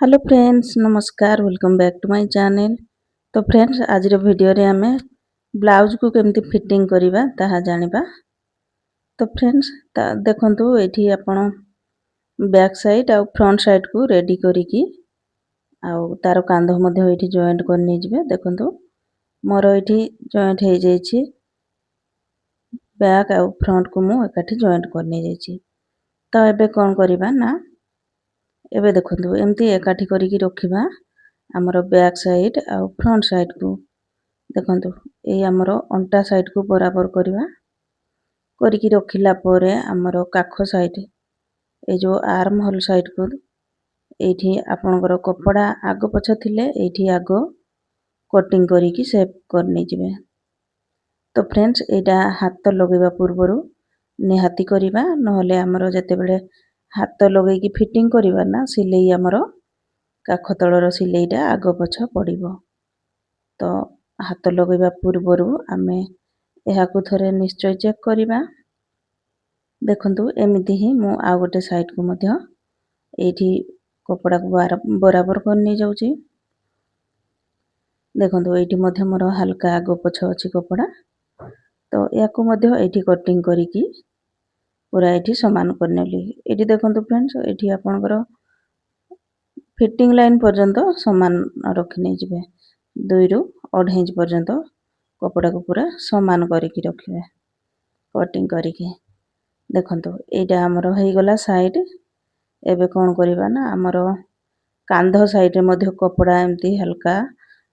Hello friends नमस्कार welcome back to my channel. तो friends आज वीडियो रे आमे ब्लाउज को केमती फिटिंग करिबा ताहा जानिबा। तो फ्रेंड्स देखंतु एठी आपण बैक साइड आ फ्रंट साइड को रेडी करिकी आ तार कांध मध्ये एठी जॉइंट करनी जिवे। देखंतु मोर एठी जॉइंट हे जायछि बैक आ फ्रंट को मु एकाठी जॉइंट करनी जायछि। तो एबे कोन करिबा ना एबे देखंतु एमती एकाठी करिकी रखिबा आमर बैक साइड आ फ्रंट साइड को देखंतु ए आमर अंटा साइड को बराबर करिबा करिकी रखिला परे आमर काख साइड ए जो आर्म होल साइड को एठी आपनकर कपड़ा आगो पछ थिले एठी आगो कटिंग करिकी शेप करनी जिवे। तो फ्रेंड्स एटा हाथ लगेबा पूर्वरु निहाती करिबा नहले आमर जते बेले हाथ लगेकी फिटिंग करिबा ना सिलेई आमर काख तळर सिलेईटा आगो पछ पड़िबो। तो हाथ लगेबा पूर्वरु आमे एहाकु थरे निश्चय चेक करिबा। देखंतु एमिति ही मु आ गोटे साइड को मध्य एठी कपड़ा को बराबर करनी जाउची। देखंतु एठी मध्य मोर हल्का आगो पछ अछि कपड़ा। तो याकु मध्य एठी कटिंग करिकी पूरा एठी समान करनेली। एठी देखंतु फ्रेंड्स एठी आपनकर फिटिंग लाइन पर्यंत समान रखि नै जिवे 2 रु 1.5 इंच पर्यंत कपड़ा को पूरा समान करिकी रखिबे कटिंग करिकी। देखंतु एटा हमर हेई गला साइड। एबे कोन करिबा ना हमर कांध साइड रे मध्य कपड़ा एमती हल्का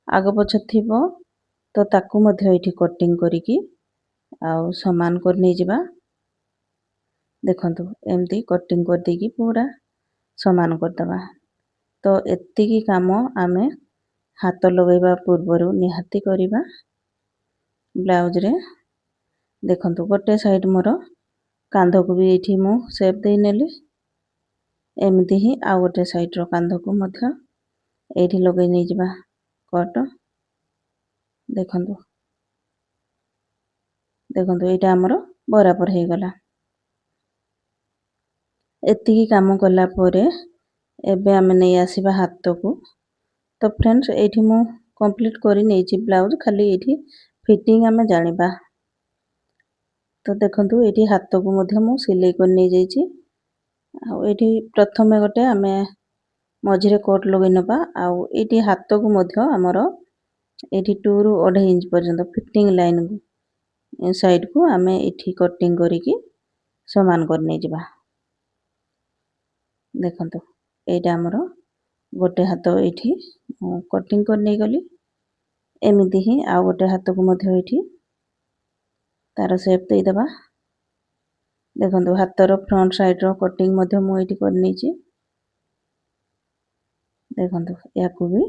आगो पछ थिबो तो ताकू मध्य एठी कटिंग करिकी आ समान कर नै जिबा। देखंतु एमती कटिंग कर देकी पूरा समान कर दबा। तो एतिकी काम आमे हाथ लगेबा पूर्वरु निहाती करिबा ब्लाउज रे। देखंतु गोटे साइड मोर कांध को भी एठी मु शेप देई नेली। एमिति ही आ गोटे साइड रो कांध को मध्य एठी लगेई नै जिबा कट। देखंतु देखंतु एटा हमर बराबर हे गला। एतिकी काम कला परे एबे आमे नै आसीबा हाथ को। तो फ्रेंड्स एठी मु कंप्लीट करि नेछि ब्लाउज खाली एठी फिटिंग आमे जानिबा। तो देखंतु एठी हाथ को मध्य मु सिलाई कर नै जाइछि। आ एठी प्रथमे गोटे आमे मझिरे कोट लगै नबा आ एठी हाथ को मध्य हमर एठी 2 रु 1.5 इंच पर्यंत फिटिंग लाइन साइड को आमे एठी कटिंग करिकी समान कर नै जिबा। देखंतु एटा हमर गोटे हाथ एठी कटिंग कर नै गली। एमिति ही आ गोटे हाथ को मध्य एठी तार शेप देई दबा। देखंतु हाथर फ्रंट साइड रो कटिंग मध्य मु एठी कर नैछि। देखंतु याकू भी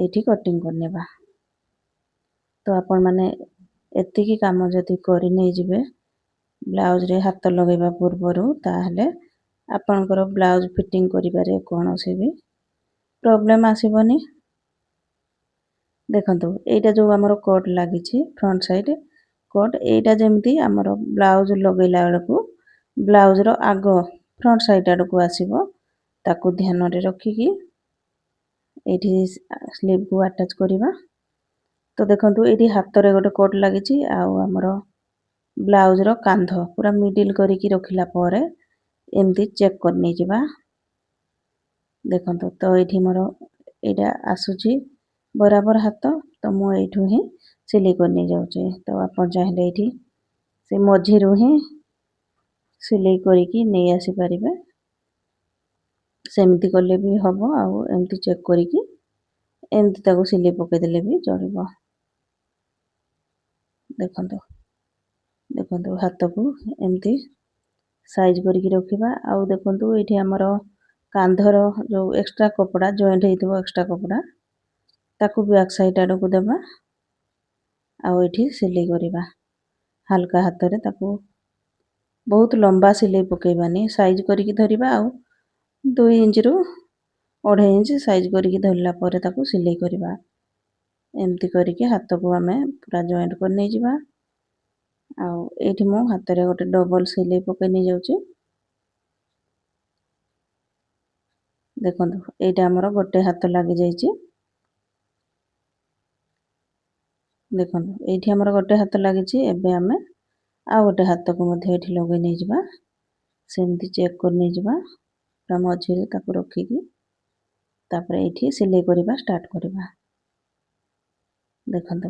एठी कटिंग कर नेबा। तो आपण माने एतिकी काम जदि करि नै जिवे ब्लाउज रे हाथ लगेबा पूर्वरु ताहले आपनकर ब्लाउज फिटिंग करिबारे कोनोसी भी प्रॉब्लम आसीबनी। देखंतु एटा जो हमर कोट लागिछि फ्रंट साइड कोट एटा जेमती हमर ब्लाउज लगेला बेलकू ब्लाउज रो आगो फ्रंट साइड आडको आसीबो ताकू ध्यान रे रखिकी एठी स्लीव को अटैच करिबा। तो देखंतु एठी हाथ रे गोटे कोट लागिछि आ हमर ब्लाउज रो कांध पूरा मिडिल करिकी रखिला परे एमती चेक कर नै जिबा। देखंतु तो एठी मोर एटा आसुची बराबर हाथ। तो मु एठू ही सिलाई कर नै जाउची। तो आपण चाहिले एठी से मझिरु ही सिलाई करिकी नै आसी परिबे। सेमती करले भी हबो आ एमती चेक करिकी एमती ताको सिलाई पके देले भी चलिबो। देखंतु देखंतु हाथ को एमती साइज करिकी रखिबा। आ देखंतु एठी हमर कांधर जो एक्स्ट्रा कपड़ा जॉइंट हेइतबो एक्स्ट्रा कपड़ा ताकू बैक साइड आडको देबा आ एठी सिलाई करिबा हल्का हाथ रे ताकू बहुत लंबा सिलाई पकेबानी साइज करिकी धरिबा आ 2 इंच रु 1.5 इंच साइज करिकी धरला परे ताकू सिलाई करिबा। एमती करिकी हाथ को आमे पूरा जॉइंट कर नै जिबा। आ एठी मु हाथ रे गोटे डबल सिलाई पके नै जाउची। ଦେଖନ୍ତୁ ଏଇଟା ଆମର ଗୋଟେ ହାତ ଲାଗିଯାଇଛି। ଦେଖନ୍ତୁ ଏଇଠି ଆମର ଗୋଟେ ହାତ ଲାଗିଛି। ଏବେ ଆମେ ଆଉ ଗୋଟେ ହାତକୁ ମଧ୍ୟ ଏଠି ଲଗେଇ ନେଇଯିବା। ସେମିତି ଚେକ୍ କରି ନେଇଯିବା ପୁରା ମଝିରେ ତାକୁ ରଖିକି, ତାପରେ ଏଇଠି ସିଲେଇ କରିବା ଷ୍ଟାର୍ଟ କରିବା। ଦେଖନ୍ତୁ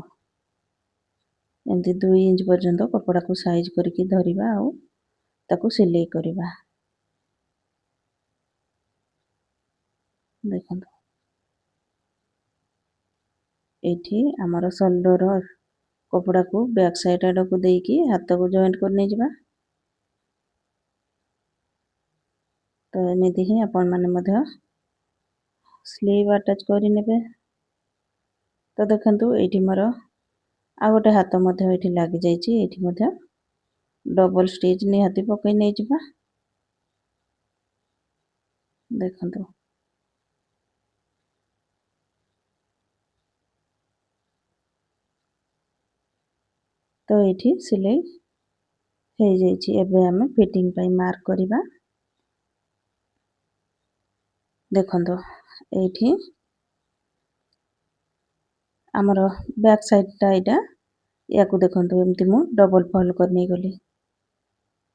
ଏମିତି 2 ଇଞ୍ଚ ପର୍ଯ୍ୟନ୍ତ କପଡ଼ାକୁ ସାଇଜ କରିକି ଧରିବା ଆଉ ତାକୁ ସିଲେଇ କରିବା। ଦେଖନ୍ତୁ ଏଇଠି ଆମର ସୋଲ୍ଡର କପଡ଼ାକୁ ବ୍ୟାକ୍ ସାଇଡ୍ ଆଡ଼କୁ ଦେଇକି ହାତକୁ ଜଏଣ୍ଟ କରି ନେଇଯିବା। ତ ଏମିତି ହିଁ ଆପଣମାନେ ମଧ୍ୟ ସ୍ଲିଭ୍ ଆଟାଚ୍ କରିନେବେ। ତ ଦେଖନ୍ତୁ ଏଇଠି ମୋର ଆଉ ଗୋଟେ ହାତ ମଧ୍ୟ ଏଇଠି ଲାଗିଯାଇଛି। ଏଇଠି ମଧ୍ୟ ଡବଲ ଷ୍ଟିଚ୍ ନିହାତି ପକେଇ ନେଇଯିବା। ଦେଖନ୍ତୁ ତ ଏଇଠି ସିଲେଇ ହେଇଯାଇଛି। ଏବେ ଆମେ ଫିଟିଙ୍ଗ ପାଇଁ ମାର୍କ କରିବା। ଦେଖନ୍ତୁ ଏଇଠି ଆମର ବ୍ୟାକ୍ ସାଇଡ୍ଟା ଏଇଟା, ୟାକୁ ଦେଖନ୍ତୁ ଏମିତି ମୁଁ ଡବଲ ଫୋଲ୍ଡ କରି ନେଇଗଲି।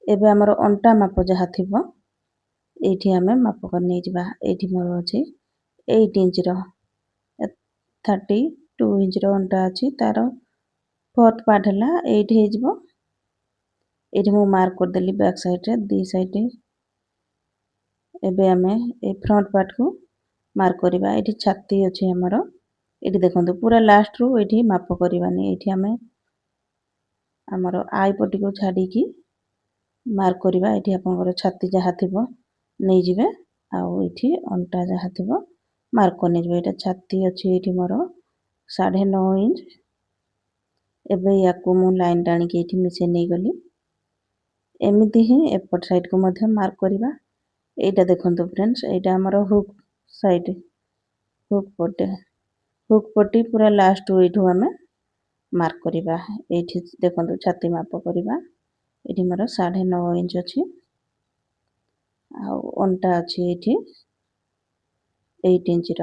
ଏବେ ଆମର ଅଣ୍ଟା ମାପ ଯାହା ଥିବ ଏଇଠି ଆମେ ମାପ କରି ନେଇଯିବା। ଏଇଠି ମୋର ଅଛି 8 ଇଞ୍ଚର, 32 ଇଞ୍ଚର ଅଣ୍ଟା ଅଛି। ତାର 4th ପାର୍ଟ ହେଲା 8 ହେଇଯିବ। ଏଇଠି ମୁଁ ମାର୍କ କରିଦେଲି ବ୍ୟାକ୍ ସାଇଡ୍ରେ 2 ସାଇଡ୍। ଏବେ ଆମେ ଏ ଫ୍ରଣ୍ଟ ପାର୍ଟକୁ ମାର୍କ କରିବା। ଏଇଠି ଛାତି ଅଛି ଆମର। ଏଇଠି ଦେଖନ୍ତୁ ପୁରା ଲାଷ୍ଟରୁ ଏଇଠି ମାପ କରିବାନି। ଏଇଠି ଆମେ ଆମର ଆଇ ପଟିକୁ ଛାଡ଼ିକି ମାର୍କ କରିବା। ଏଇଠି ଆପଣଙ୍କର ଛାତି ଯାହା ଥିବ ନେଇଯିବେ, ଆଉ ଏଇଠି ଅଣ୍ଟା ଯାହା ଥିବ ମାର୍କ କରି ନେଇଯିବେ। ଏଇଟା ଛାତି ଅଛି ଏଇଠି ମୋର 9.5 ଇଞ୍ଚ। ଏବେ ୟାକୁ ମୁଁ ଲାଇନ୍ ଟାଣିକି ଏଇଠି ମିଶେଇ ନେଇଗଲି। ଏମିତି ହିଁ ଏପଟ ସାଇଡ୍କୁ ମଧ୍ୟ ମାର୍କ କରିବା। ଏଇଟା ଦେଖନ୍ତୁ ଫ୍ରେଣ୍ଡସ୍, ଏଇଟା ଆମର ହୁକ୍ ସାଇଡ୍, ହୁକ୍ ପଟେ, ହୁକ୍ ପଟି ପୁରା ଲାଷ୍ଟ ଏଇଠୁ ଆମେ ମାର୍କ କରିବା। ଏଇଠି ଦେଖନ୍ତୁ ଛାତି ମାପ କରିବା। ଏଇଠି ମୋର 9.5 ଇଞ୍ଚ ଅଛି। ଆଉ ଅଣ୍ଟା ଅଛି ଏଇଠି 8 ଇଞ୍ଚର।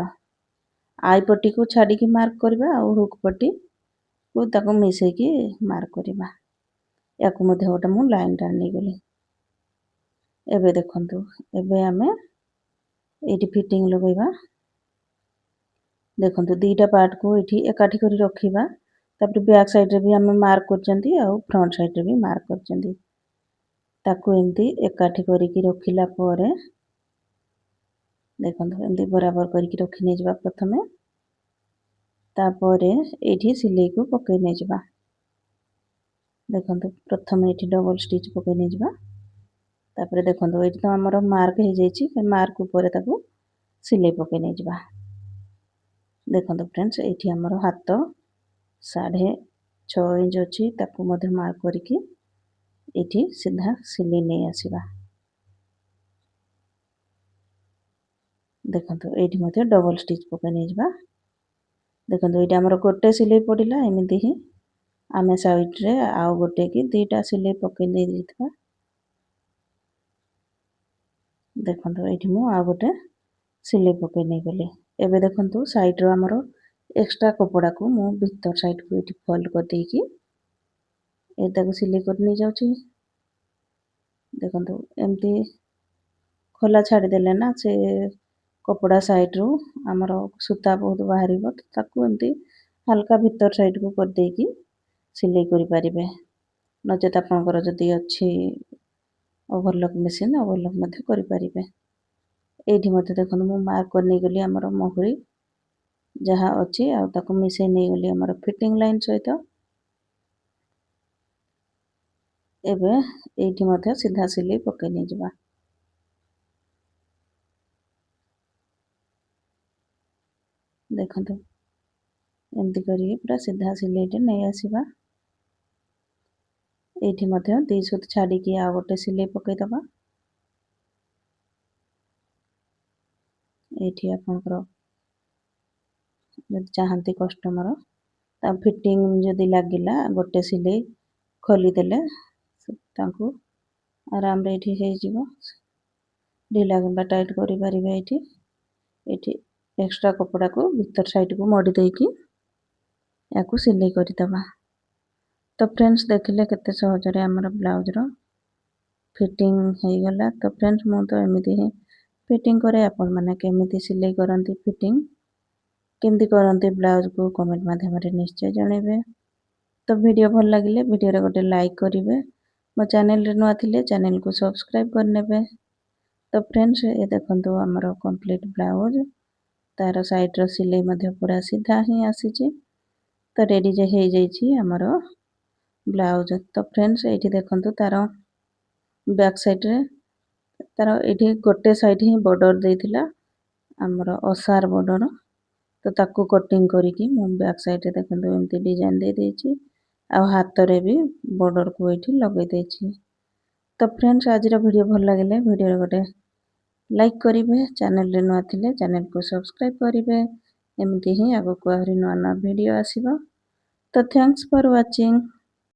ଆଇ ପଟିକୁ ଛାଡ଼ିକି ମାର୍କ କରିବା, ଆଉ ହୁକ୍ ପଟିକୁ ତାକୁ ମିଶେଇକି ମାର୍କ କରିବା। ୟାକୁ ମଧ୍ୟ ଗୋଟେ ମୁଁ ଲାଇନ୍ ଟାଣି ନେଇଗଲି। ଏବେ ଦେଖନ୍ତୁ, ଏବେ ଆମେ ଏଇଠି ଫିଟିଙ୍ଗ ଲଗେଇବା। ଦେଖନ୍ତୁ ଦିଟା ପାର୍ଟକୁ ଏଇଠି ଏକାଠି କରି ରଖିବା। ତାପରେ ବ୍ୟାକ୍ ସାଇଡ୍ରେ ବି ଆମେ ମାର୍କ କରିଛନ୍ତି, ଆଉ ଫ୍ରଣ୍ଟ ସାଇଡ୍ରେ ବି ମାର୍କ କରିଛନ୍ତି। ତାକୁ ଏମିତି ଏକାଠି କରିକି ରଖିଲା ପରେ ଦେଖନ୍ତୁ ଏମିତି ବରାବର କରିକି ରଖି ନେଇଯିବା ପ୍ରଥମେ। ତାପରେ ଏଇଠି ସିଲେଇକୁ ପକେଇ ନେଇଯିବା। ଦେଖନ୍ତୁ ପ୍ରଥମେ ଏଇଠି ଡବଲ ଷ୍ଟିଚ୍ ପକେଇ ନେଇଯିବା। ତାପରେ ଦେଖନ୍ତୁ ଏଇଠି ତ ଆମର ମାର୍କ ହେଇଯାଇଛି। ସେ ମାର୍କ ଉପରେ ତାକୁ ସିଲେଇ ପକେଇ ନେଇଯିବା। ଦେଖନ୍ତୁ ଫ୍ରେଣ୍ଡସ୍, ଏଇଠି ଆମର ହାତ 6.5 ଇଞ୍ଚ ଅଛି। ତାକୁ ମଧ୍ୟ ମାର୍କ କରିକି ଏଇଠି ସିଧା ସିଲେଇ ନେଇ ଆସିବା। ଦେଖନ୍ତୁ ଏଇଠି ମଧ୍ୟ ଡବଲ ଷ୍ଟିଚ୍ ପକେଇ ନେଇଯିବା। ଦେଖନ୍ତୁ ଏଇଟା ଆମର ଗୋଟେ ସିଲେଇ ପଡ଼ିଲା। ଏମିତି ହିଁ ଆମେ ସାଇଡ୍ରେ ଆଉ ଗୋଟେ କି ଦିଟା ସିଲେଇ ପକେଇ ଦେଇଥିବା। ଦେଖନ୍ତୁ ଏଇଠି ମୁଁ ଆଉ ଗୋଟେ ସିଲେଇ ପକେଇ ନେଇଗଲି। ଏବେ ଦେଖନ୍ତୁ ସାଇଡ୍ର ଆମର ଏକ୍ସଟ୍ରା କପଡ଼ାକୁ ମୁଁ ଭିତର ସାଇଡ୍କୁ ଏଇଠି ଫୋଲ୍ଡ କରିଦେଇକି ଏଇଟାକୁ ସିଲେଇ କରି ନେଇଯାଉଛି। ଦେଖନ୍ତୁ ଏମିତି ଖୋଲା ଛାଡ଼ିଦେଲେ ନା ସେ କପଡ଼ା ସାଇଡ୍ରୁ ଆମର ସୂତା ବହୁତ ବାହାରିବ। ତାକୁ ଏମିତି ହାଲକା ଭିତର ସାଇଡ୍କୁ କରିଦେଇକି ସିଲେଇ କରିପାରିବେ। ନଚେତ୍ ଆପଣଙ୍କର ଯଦି ଅଛି ଓଭରଲକ୍ ମେସିନ୍, ଓଭରଲକ୍ ମଧ୍ୟ କରିପାରିବେ। ଏଇଠି ମଧ୍ୟ ଦେଖନ୍ତୁ ମୁଁ ମାର୍କ କରି ନେଇଗଲି ଆମର ମହୁରୀ ଯାହା ଅଛି, ଆଉ ତାକୁ ମିଶେଇ ନେଇଗଲି ଆମର ଫିଟିଙ୍ଗ ଲାଇନ୍ ସହିତ। ଏବେ ଏଇଠି ମଧ୍ୟ ସିଧା ସିଲେଇ ପକେଇ ନେଇଯିବା। ଦେଖନ୍ତୁ ଏମିତି କରିକି ପୁରା ସିଧା ସିଲେଇଟେ ନେଇ ଆସିବା। ଏଇଠି ମଧ୍ୟ 2 ସୁତ ଛାଡ଼ିକି ଆଉ ଗୋଟେ ସିଲେଇ ପକେଇଦବା। ଏଇଠି ଆପଣଙ୍କର ଯଦି ଚାହାନ୍ତି କଷ୍ଟମର, ତା ଫିଟିଙ୍ଗ ଯଦି ଲାଗିଲା ଗୋଟେ ସିଲେଇ ଖୋଲିଦେଲେ ତାଙ୍କୁ ଆରାମରେ ଏଇଠି ହେଇଯିବ। ଢିଲା କିମ୍ବା ଟାଇଟ୍ କରିପାରିବେ ଏଇଠି। ଏଠି ଏକ୍ସଟ୍ରା କପଡ଼ାକୁ ଭିତର ସାଇଡ଼କୁ ମଡ଼ି ଦେଇକି ୟାକୁ ସିଲେଇ କରିଦେବା। ତ ଫ୍ରେଣ୍ଡସ୍ ଦେଖିଲେ କେତେ ସହଜରେ ଆମର ବ୍ଲାଉଜର ଫିଟିଂ ହେଇଗଲା। ତ ଫ୍ରେଣ୍ଡସ୍ ମୁଁ ତ ଏମିତି ହିଁ ଫିଟିଂ କରେ। ଆପଣମାନେ କେମିତି ସିଲେଇ କରନ୍ତି, ଫିଟିଂ କେମିତି କରନ୍ତି ବ୍ଲାଉଜକୁ କମେଣ୍ଟ ମାଧ୍ୟମରେ ନିଶ୍ଚୟ ଜଣାଇବେ। ତ ଭିଡ଼ିଓ ଭଲ ଲାଗିଲେ ଭିଡ଼ିଓରେ ଗୋଟେ ଲାଇକ୍ କରିବେ। ମୋ ଚ୍ୟାନେଲରେ ନୂଆ ଥିଲେ ଚ୍ୟାନେଲକୁ ସବସ୍କ୍ରାଇବ୍ କରିନେବେ। ତ ଫ୍ରେଣ୍ଡସ୍ ଏ ଦେଖନ୍ତୁ ଆମର କମ୍ପ୍ଲିଟ୍ ବ୍ଲାଉଜ, ତାର ସାଇଡ଼ର ସିଲେଇ ମଧ୍ୟ ପୁରା ସିଧା ହିଁ ଆସିଛି। ତ ରେଡ଼ି ଯେ ହେଇଯାଇଛି ଆମର ବ୍ଲାଉଜ। ତ ଫ୍ରେଣ୍ଡସ୍ ଏଇଠି ଦେଖନ୍ତୁ ତାର ବ୍ୟାକ୍ ସାଇଡ଼ରେ ତାର ଏଇଠି ଗୋଟେ ସାଇଡ଼ ହିଁ ବର୍ଡ଼ର ଦେଇଥିଲା, ଆମର ଅସାର ବର୍ଡ଼ର। ତ ତାକୁ କଟିଂ କରିକି ମୁଁ ବ୍ୟାକ୍ ସାଇଡ଼ରେ ଦେଖନ୍ତୁ ଏମିତି ଡିଜାଇନ୍ ଦେଇଦେଇଛି। ଆଉ ହାତରେ ବି ବର୍ଡ଼ରକୁ ଏଇଠି ଲଗେଇ ଦେଇଛି। ତ ଫ୍ରେଣ୍ଡସ୍ ଆଜିର ଭିଡ଼ିଓ ଭଲ ଲାଗିଲେ ଭିଡ଼ିଓରେ ଗୋଟେ ଲାଇକ୍ କରିବେ। ଚ୍ୟାନେଲରେ ନୂଆ ଥିଲେ ଚ୍ୟାନେଲକୁ ସବସ୍କ୍ରାଇବ୍ କରିବେ। ଏମିତି ହିଁ ଆଗକୁ ଆହୁରି ନୂଆ ନୂଆ ଭିଡ଼ିଓ ଆସିବ। ତ ଥ୍ୟାଙ୍କସ୍ ଫର୍ ୱାଚିଂ।